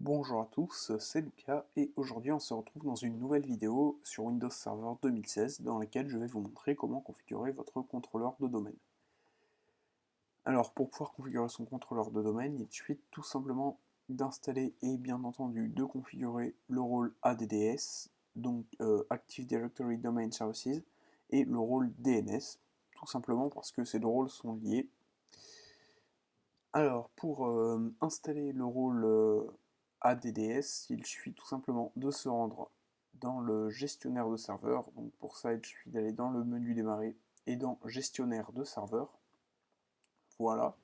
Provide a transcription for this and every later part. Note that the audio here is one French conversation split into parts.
Bonjour à tous, c'est Lucas et aujourd'hui on se retrouve dans une nouvelle vidéo sur Windows Server 2016 dans laquelle je vais vous montrer comment configurer votre contrôleur de domaine. Alors pour pouvoir configurer son contrôleur de domaine, il suffit tout simplement d'installer et bien entendu de configurer le rôle ADDS, donc Active Directory Domain Services, et le rôle DNS, tout simplement parce que ces deux rôles sont liés. Alors, pour installer le rôle ADDS, il suffit tout simplement de se rendre dans le gestionnaire de serveur. Donc pour ça, il suffit d'aller dans le menu démarrer et dans gestionnaire de serveur. Voilà.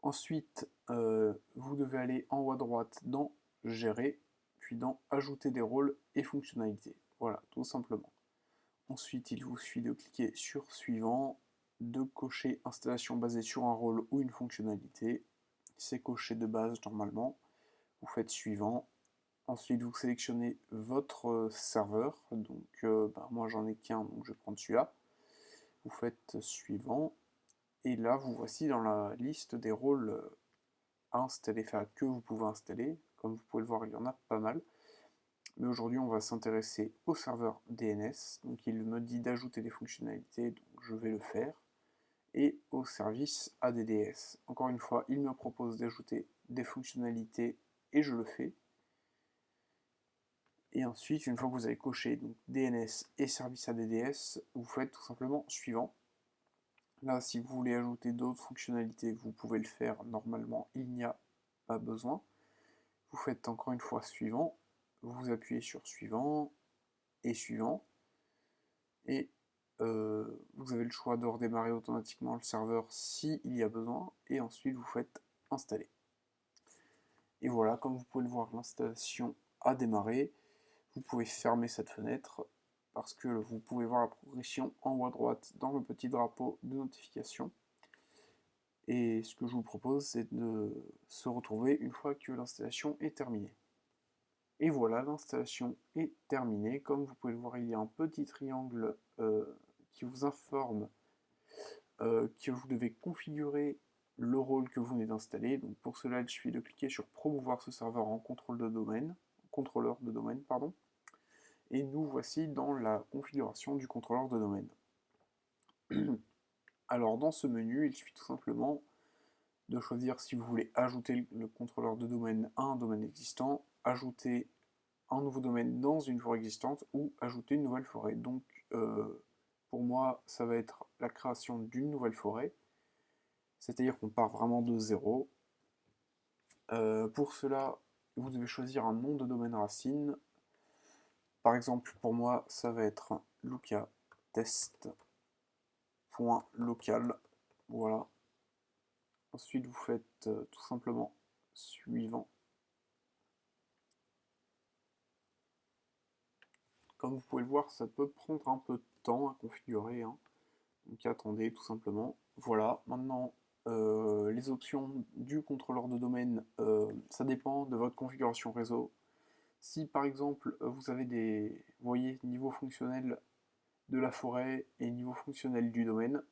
Ensuite, vous devez aller en haut à droite dans gérer, puis dans ajouter des rôles et fonctionnalités. Voilà, tout simplement. Ensuite, il vous suffit de cliquer sur suivant, de cocher installation basée sur un rôle ou une fonctionnalité. C'est coché de base normalement. Vous faites suivant. Ensuite, vous sélectionnez votre serveur. Donc, moi j'en ai qu'un, donc je vais prendre celui-là. Vous faites suivant. Et là, vous voici dans la liste des rôles à installer, enfin que vous pouvez installer. Comme vous pouvez le voir, il y en a pas mal. Mais aujourd'hui, on va s'intéresser au serveur DNS. Donc, il me dit d'ajouter des fonctionnalités, donc je vais le faire. Et au service ADDS. Encore une fois, il me propose d'ajouter des fonctionnalités et je le fais. Et ensuite, une fois que vous avez coché donc, DNS et service ADDS, vous faites tout simplement suivant. Là, si vous voulez ajouter d'autres fonctionnalités, vous pouvez le faire. Normalement, il n'y a pas besoin. Vous faites encore une fois suivant. Vous appuyez sur suivant et suivant. Et vous avez le choix de redémarrer automatiquement le serveur s'il y a besoin. Et ensuite, vous faites installer. Et voilà, comme vous pouvez le voir, l'installation a démarré. Vous pouvez fermer cette fenêtre parce que vous pouvez voir la progression en haut à droite dans le petit drapeau de notification. Et ce que je vous propose, c'est de se retrouver une fois que l'installation est terminée. Et voilà, l'installation est terminée. Comme vous pouvez le voir, il y a un petit triangle qui vous informe que vous devez configurer le rôle que vous venez d'installer. Donc pour cela, il suffit de cliquer sur promouvoir ce serveur en contrôleur de domaine, pardon. Et nous voici dans la configuration du contrôleur de domaine. Alors dans ce menu, il suffit tout simplement de choisir si vous voulez ajouter le contrôleur de domaine à un domaine existant, ajouter un nouveau domaine dans une forêt existante ou ajouter une nouvelle forêt. Donc pour moi, ça va être la création d'une nouvelle forêt, c'est-à-dire qu'on part vraiment de zéro. Pour cela, vous devez choisir un nom de domaine racine. Par exemple, pour moi, ça va être lucatest.local. Voilà. Ensuite, vous faites tout simplement suivant. Comme vous pouvez le voir, ça peut prendre un peu de temps à configurer, hein. Donc attendez tout simplement. Voilà, maintenant les options du contrôleur de domaine, ça dépend de votre configuration réseau. Si par exemple vous avez des, vous voyez, niveau fonctionnel de la forêt et niveau fonctionnel du domaine,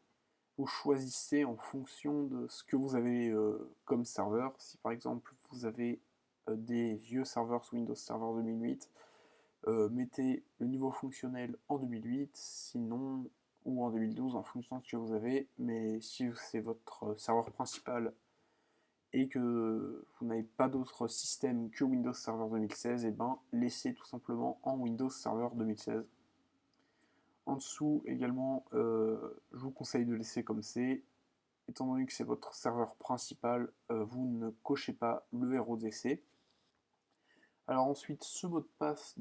vous choisissez en fonction de ce que vous avez comme serveur. Si par exemple vous avez des vieux serveurs sous Windows Server 2008, mettez le niveau fonctionnel en 2008, sinon, ou en 2012 en fonction de ce que vous avez, mais si c'est votre serveur principal et que vous n'avez pas d'autre système que Windows Server 2016, et ben laissez tout simplement en Windows Server 2016. En dessous également, je vous conseille de laisser comme c'est. Étant donné que c'est votre serveur principal, vous ne cochez pas le RODC. Alors ensuite, ce mot de passe,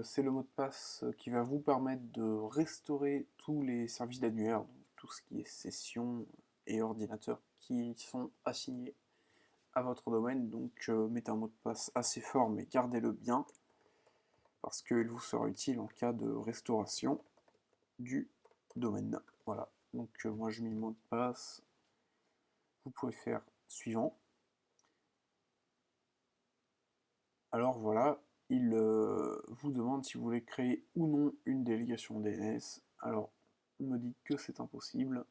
c'est le mot de passe qui va vous permettre de restaurer tous les services d'annuaire, donc tout ce qui est session et ordinateur qui sont assignés à votre domaine. Donc mettez un mot de passe assez fort, mais gardez-le bien, parce qu'il vous sera utile en cas de restauration du domaine. Voilà, donc moi je mets le mot de passe, vous pouvez faire suivant. Alors voilà, il vous demande si vous voulez créer ou non une délégation DNS. Alors, on me dit que c'est impossible,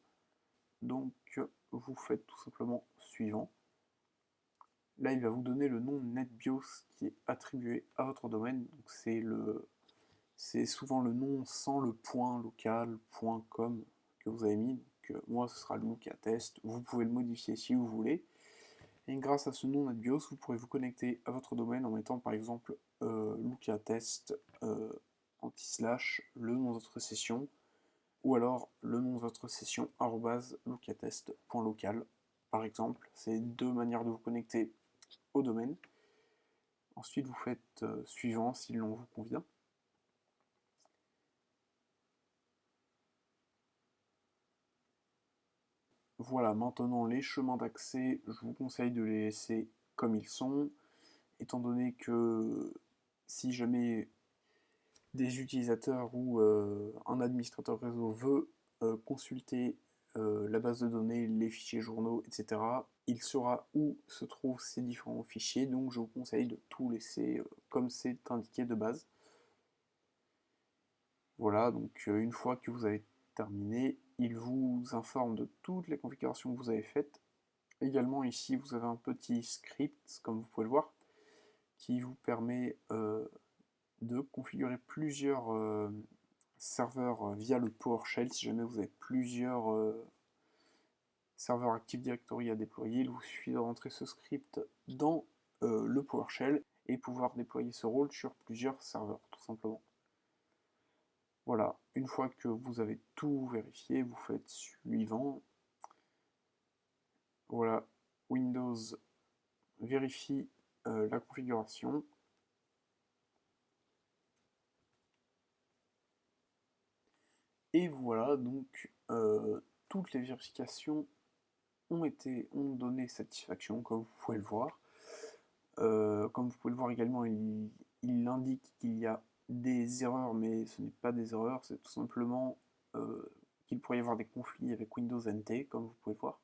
donc vous faites tout simplement suivant. Là, il va vous donner le nom NetBIOS qui est attribué à votre domaine. Donc c'est souvent le nom sans le point local, .com que vous avez mis. Donc, moi, ce sera Lucatest. Vous pouvez le modifier si vous voulez. Et grâce à ce nom NetBIOS, vous pourrez vous connecter à votre domaine en mettant par exemple Lucatest anti-slash le nom de votre session ou alors le nom de votre session @lucatest.local par exemple. C'est deux manières de vous connecter au domaine. Ensuite, vous faites suivant si le nom vous convient. Voilà, maintenant les chemins d'accès, je vous conseille de les laisser comme ils sont, étant donné que si jamais des utilisateurs ou un administrateur réseau veut consulter la base de données, les fichiers journaux, etc., il saura où se trouvent ces différents fichiers, donc je vous conseille de tout laisser comme c'est indiqué de base. Voilà, donc une fois que vous avez terminé, il vous informe de toutes les configurations que vous avez faites. Également ici, vous avez un petit script, comme vous pouvez le voir, qui vous permet de configurer plusieurs serveurs via le PowerShell. Si jamais vous avez plusieurs serveurs Active Directory à déployer, il vous suffit de rentrer ce script dans le PowerShell et pouvoir déployer ce rôle sur plusieurs serveurs, tout simplement. Voilà, une fois que vous avez tout vérifié, vous faites suivant. Voilà, Windows vérifie la configuration. Et voilà, donc toutes les vérifications ont donné satisfaction, comme vous pouvez le voir. Comme vous pouvez le voir également, il indique qu'il y a des erreurs, mais ce n'est pas des erreurs, c'est tout simplement qu'il pourrait y avoir des conflits avec Windows NT, comme vous pouvez le voir.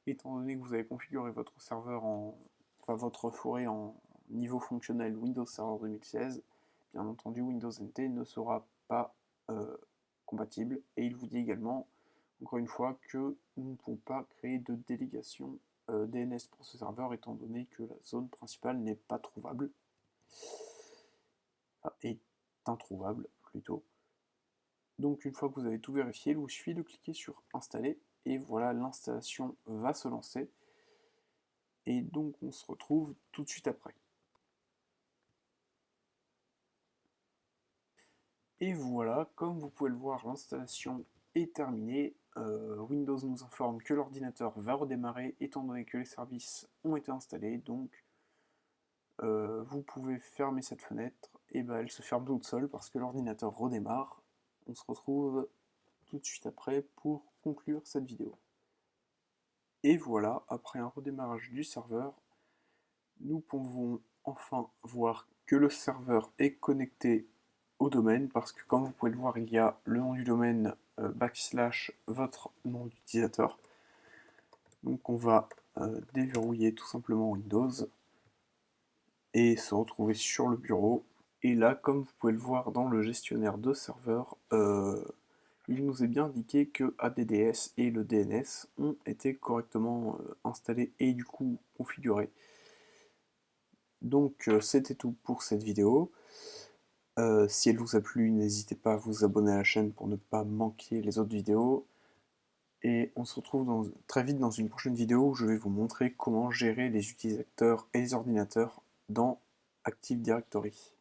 Étant donné que vous avez configuré votre serveur enfin votre forêt en niveau fonctionnel Windows Server 2016, bien entendu Windows NT ne sera pas compatible. Et il vous dit également, encore une fois, que nous ne pouvons pas créer de délégation DNS pour ce serveur étant donné que la zone principale n'est pas trouvable. Est introuvable plutôt. Donc une fois que vous avez tout vérifié, il vous suffit de cliquer sur installer et voilà, l'installation va se lancer. Et donc on se retrouve tout de suite après. Et voilà, comme vous pouvez le voir, l'installation est terminée. Windows nous informe que l'ordinateur va redémarrer étant donné que les services ont été installés. Donc vous pouvez fermer cette fenêtre et ben, elle se ferme toute seule parce que l'ordinateur redémarre. On se retrouve tout de suite après pour conclure cette vidéo. Et voilà, après un redémarrage du serveur, nous pouvons enfin voir que le serveur est connecté au domaine parce que comme vous pouvez le voir, il y a le nom du domaine / votre nom d'utilisateur. Donc on va déverrouiller tout simplement Windows et se retrouver sur le bureau. Et là, comme vous pouvez le voir dans le gestionnaire de serveur, il nous est bien indiqué que ADDS et le DNS ont été correctement installés et du coup configurés. Donc c'était tout pour cette vidéo. Si elle vous a plu, n'hésitez pas à vous abonner à la chaîne pour ne pas manquer les autres vidéos. Et on se retrouve très vite dans une prochaine vidéo où je vais vous montrer comment gérer les utilisateurs et les ordinateurs dans Active Directory.